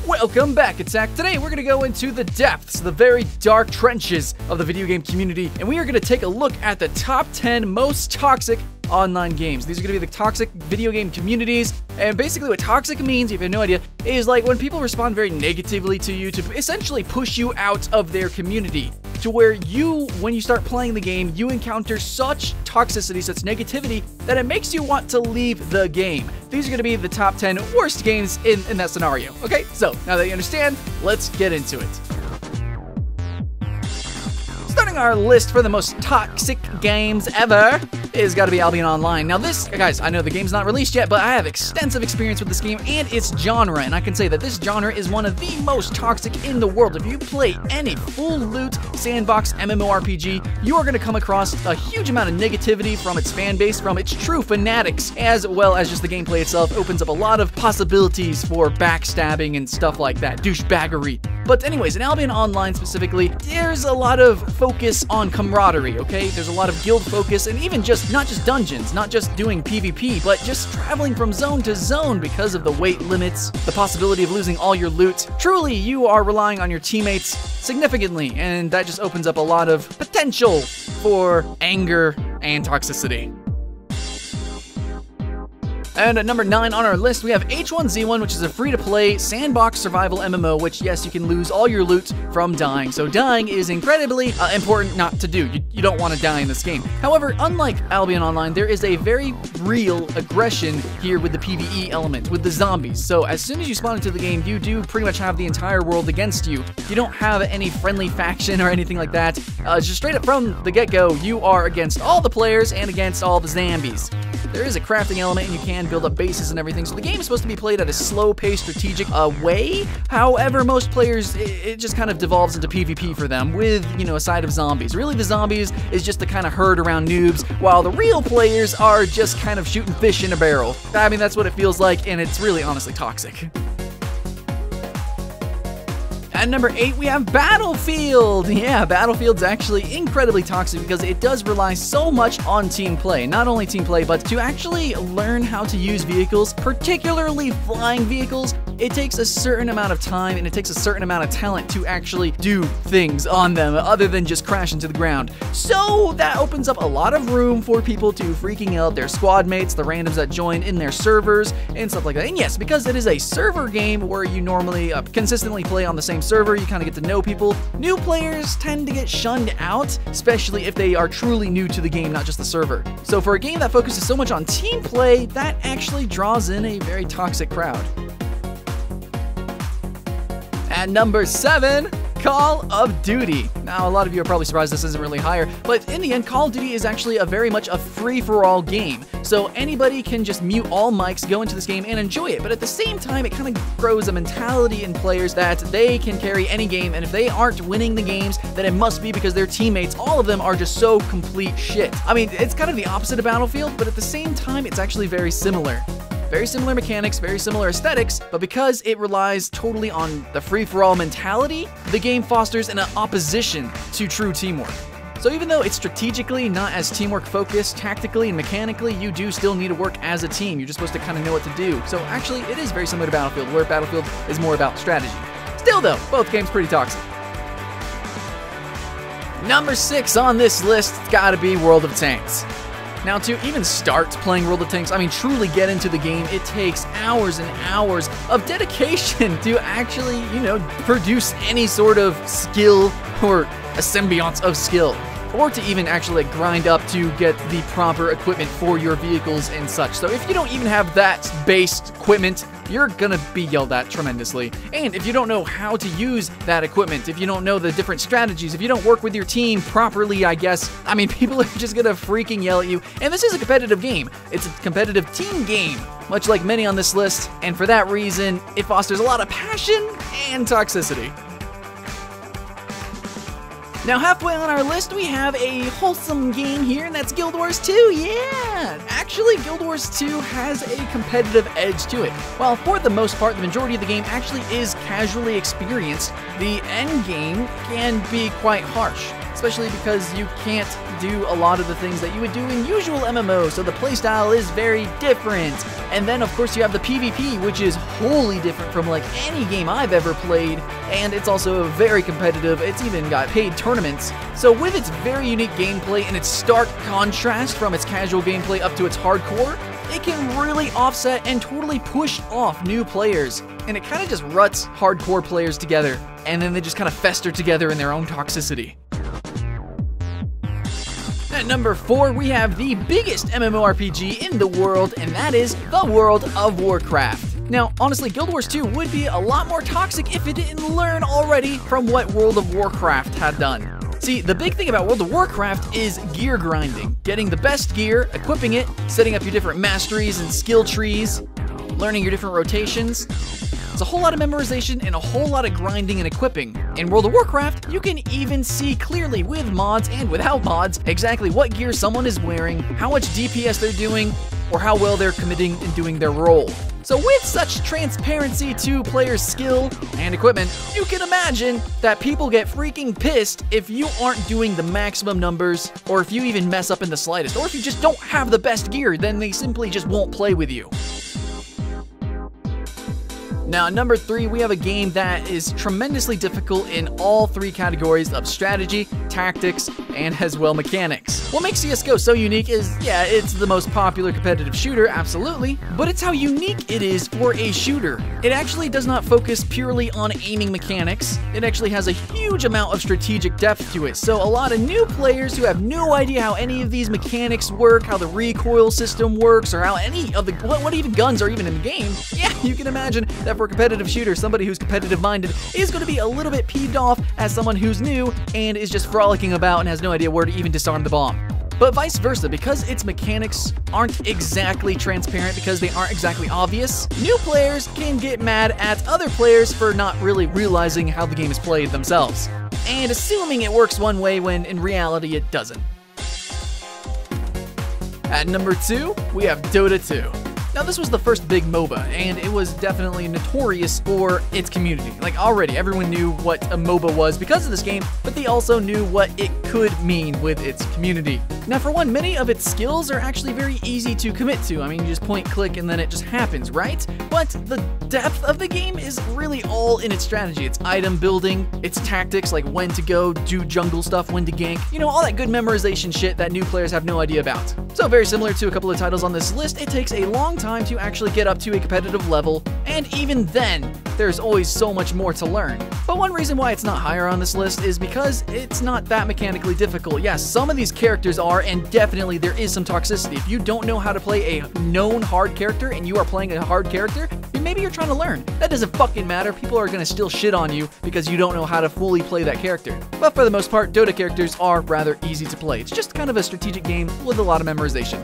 Welcome back, Attack. Today we're going to go into the depths, the very dark trenches of the video game community, and we are going to take a look at the top 10 most toxic online games. These are going to be the toxic video game communities, and basically what toxic means, if you have no idea, is like when people respond very negatively to you to essentially push you out of their community, to where you, when you start playing the game, you encounter such toxicity, such negativity, that it makes you want to leave the game. These are going to be the top 10 worst games in that scenario. Okay, so now that you understand, let's get into it. Starting our list for the most toxic games ever is got to be Albion Online. Now this, guys, I know the game's not released yet, but I have extensive experience with this game and its genre, and I can say that this genre is one of the most toxic in the world. If you play any full loot sandbox MMORPG, you are going to come across a huge amount of negativity from its fan base, from its true fanatics, as well as just the gameplay itself opens up a lot of possibilities for backstabbing and stuff like that, douchebaggery. But anyways, in Albion Online specifically, there's a lot of focus on camaraderie, okay? There's a lot of guild focus, and even not just dungeons, not just doing PvP, but just traveling from zone to zone because of the weight limits, the possibility of losing all your loot. Truly, you are relying on your teammates significantly, and that just opens up a lot of potential for anger and toxicity. And at number 9 on our list, we have H1Z1, which is a free-to-play sandbox survival MMO, which, yes, you can lose all your loot from dying. So dying is incredibly important not to do. You don't want to die in this game. However, unlike Albion Online, there is a very real aggression here with the PvE element, with the zombies. So as soon as you spawn into the game, you do pretty much have the entire world against you. You don't have any friendly faction or anything like that. Just straight up from the get-go, you are against all the players and against all the zombies. There is a crafting element, and you can build up bases and everything, so the game is supposed to be played at a slow-paced, strategic way. However, most players, it just kind of devolves into PvP for them, with, you know, a side of zombies. Really, the zombies is just the kind of herd around noobs, while the real players are just kind of shooting fish in a barrel. I mean, that's what it feels like, and it's really, honestly, toxic. At number 8, we have Battlefield. Yeah, Battlefield's actually incredibly toxic because it does rely so much on team play. Not only team play, but to actually learn how to use vehicles, particularly flying vehicles. It takes a certain amount of time and it takes a certain amount of talent to actually do things on them other than just crash into the ground. So that opens up a lot of room for people to freaking out their squad mates, the randoms that join in their servers, and stuff like that. And yes, because it is a server game where you normally consistently play on the same server, you kind of get to know people. New players tend to get shunned out, especially if they are truly new to the game, not just the server. So for a game that focuses so much on team play, that actually draws in a very toxic crowd. At number 7, Call of Duty. Now, a lot of you are probably surprised this isn't really higher, but in the end, Call of Duty is actually very much a free-for-all game. So anybody can just mute all mics, go into this game, and enjoy it. But at the same time, it kind of grows a mentality in players that they can carry any game, and if they aren't winning the games, then it must be because their teammates, all of them, are just so complete shit. I mean, it's kind of the opposite of Battlefield, but at the same time, it's actually very similar. Very similar mechanics, very similar aesthetics, but because it relies totally on the free-for-all mentality, the game fosters an opposition to true teamwork. So even though it's strategically not as teamwork focused, tactically and mechanically, you do still need to work as a team. You're just supposed to kind of know what to do. So actually, it is very similar to Battlefield, where Battlefield is more about strategy. Still though, both games pretty toxic. Number 6 on this list, it's gotta be World of Tanks. Now, to even start playing World of Tanks, I mean, truly get into the game, it takes hours and hours of dedication to actually, you know, produce any sort of skill or a symbionce of skill, or to even actually grind up to get the proper equipment for your vehicles and such. So if you don't even have that base equipment, you're gonna be yelled at tremendously. And if you don't know how to use that equipment, if you don't know the different strategies, if you don't work with your team properly, I guess, I mean, people are just gonna freaking yell at you. And this is a competitive game. It's a competitive team game, much like many on this list. And for that reason, it fosters a lot of passion and toxicity. Now, halfway on our list, we have a wholesome game here, and that's Guild Wars 2, yeah! Actually, Guild Wars 2 has a competitive edge to it. While for the most part, the majority of the game actually is casually experienced, the end game can be quite harsh. especially because you can't do a lot of the things that you would do in usual MMO, so the playstyle is very different. And then, of course, you have the PvP, which is wholly different from like any game I've ever played, and it's also very competitive. It's even got paid tournaments. So with its very unique gameplay and its stark contrast from its casual gameplay up to its hardcore, it can really offset and totally push off new players. And it kind of just ruts hardcore players together, and then they just kind of fester together in their own toxicity. At number 4, we have the biggest MMORPG in the world, and that is the World of Warcraft. Now, honestly, Guild Wars 2 would be a lot more toxic if it didn't learn already from what World of Warcraft had done. See, the big thing about World of Warcraft is gear grinding. Getting the best gear, equipping it, setting up your different masteries and skill trees, learning your different rotations. It's a whole lot of memorization and a whole lot of grinding and equipping. In World of Warcraft, you can even see clearly with mods and without mods exactly what gear someone is wearing, how much DPS they're doing, or how well they're committing and doing their role. So with such transparency to players' skill and equipment, you can imagine that people get freaking pissed if you aren't doing the maximum numbers, or if you even mess up in the slightest, or if you just don't have the best gear, then they simply just won't play with you. Now, at number 3, we have a game that is tremendously difficult in all 3 categories of strategy, tactics, and as well mechanics. What makes CSGO so unique is, yeah, it's the most popular competitive shooter, absolutely, but it's how unique it is for a shooter. It actually does not focus purely on aiming mechanics. It actually has a huge amount of strategic depth to it, so a lot of new players who have no idea how any of these mechanics work, how the recoil system works, or how any of the, what even guns are even in the game, yeah, you can imagine that for a competitive shooter, somebody who's competitive minded is going to be a little bit peeved off as someone who's new and is just frolicking about and has no idea where to even disarm the bomb. But vice versa, because its mechanics aren't exactly transparent, because they aren't exactly obvious, new players can get mad at other players for not really realizing how the game is played themselves, and assuming it works one way when in reality it doesn't. At number 2, we have Dota 2. Now, this was the first big MOBA, and it was definitely notorious for its community. Like, already, everyone knew what a MOBA was because of this game, but they also knew what it could mean with its community. Now, for one, many of its skills are actually very easy to commit to. I mean, you just point, click, and then it just happens, right? But the depth of the game is really all in its strategy. Its item building, its tactics, like when to go, do jungle stuff, when to gank, you know, all that good memorization shit that new players have no idea about. So very similar to a couple of titles on this list, it takes a long time to actually get up to a competitive level, and even then, there's always so much more to learn. But one reason why it's not higher on this list is because it's not that mechanically difficult. Yes, some of these characters are, and definitely there is some toxicity. If you don't know how to play a known hard character and you are playing a hard character, maybe you're trying to learn. That doesn't fucking matter. People are gonna still shit on you because you don't know how to fully play that character. But for the most part, Dota characters are rather easy to play. It's just kind of a strategic game with a lot of memorization.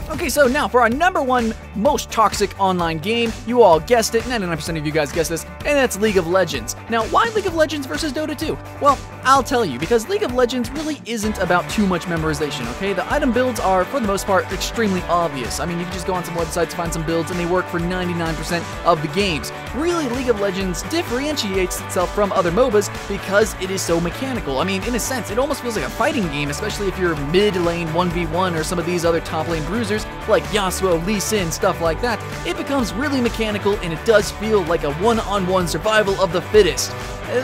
Okay, so now for our number 1 most toxic online game, you all guessed it, 99% of you guys guessed this, and that's League of Legends. Now, why League of Legends versus Dota 2? Well, I'll tell you, because League of Legends really isn't about too much memorization, okay? The item builds are, for the most part, extremely obvious. I mean, you can just go on some websites, find some builds, and they work for 99% of the games. Really, League of Legends differentiates itself from other MOBAs because it is so mechanical. I mean, in a sense, it almost feels like a fighting game, especially if you're mid-lane 1v1 or some of these other top-lane bruisers, like Yasuo, Lee Sin, stuff like that. It becomes really mechanical, and it does feel like a one-on-one survival of the fittest.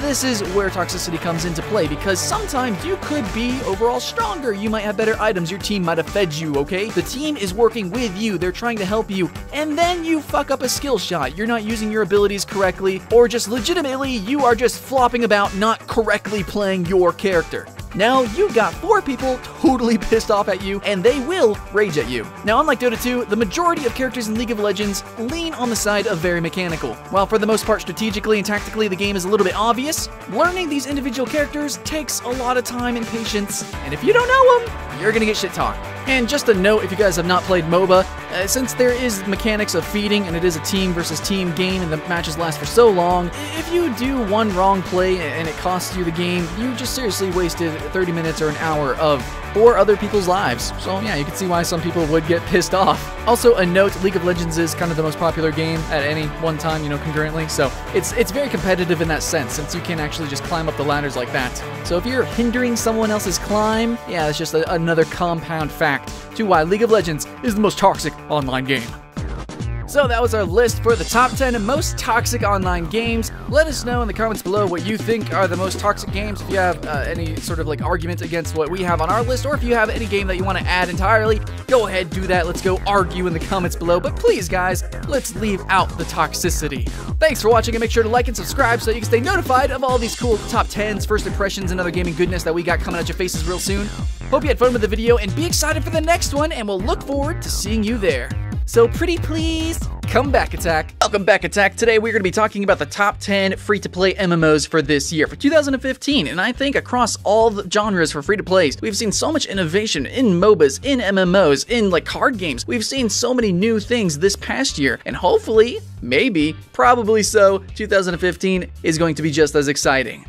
This is where toxicity comes into play, because sometimes you could be overall stronger. You might have better items, your team might have fed you, okay? The team is working with you, they're trying to help you, and then you fuck up a skill shot. You're not using your abilities correctly, or just legitimately you are just flopping about, not correctly playing your character. Now, you got 4 people totally pissed off at you, and they will rage at you. Now, unlike Dota 2, the majority of characters in League of Legends lean on the side of very mechanical. While for the most part, strategically and tactically, the game is a little bit obvious, learning these individual characters takes a lot of time and patience, and if you don't know them, you're gonna get shit talked. And just a note, if you guys have not played MOBA, since there is mechanics of feeding and it is a team versus team game and the matches last for so long, if you do one wrong play and it costs you the game, you just seriously wasted 30 minutes or an hour of 4 other people's lives. So yeah, you can see why some people would get pissed off. Also a note, League of Legends is kind of the most popular game at any one time, you know, concurrently. So it's very competitive in that sense, since you can actually just climb up the ladders like that. So if you're hindering someone else's climb, yeah, it's just another compound fact to why League of Legends is the most toxic online game. So that was our list for the top 10 most toxic online games. Let us know in the comments below what you think are the most toxic games. If you have any sort of like argument against what we have on our list, or if you have any game that you want to add entirely, go ahead, do that. Let's go argue in the comments below. But please, guys, let's leave out the toxicity. Thanks for watching, and make sure to like and subscribe so you can stay notified of all these cool top 10s, first impressions, and other gaming goodness that we got coming at your faces real soon. Hope you had fun with the video, and be excited for the next one, and we'll look forward to seeing you there. So pretty please, come back, Attack. Welcome back, Attack. Today we're going to be talking about the top 10 free-to-play MMOs for this year, for 2015. And I think across all the genres for free-to-plays, we've seen so much innovation in MOBAs, in MMOs, in like card games. We've seen so many new things this past year, and hopefully, maybe, probably so, 2015 is going to be just as exciting.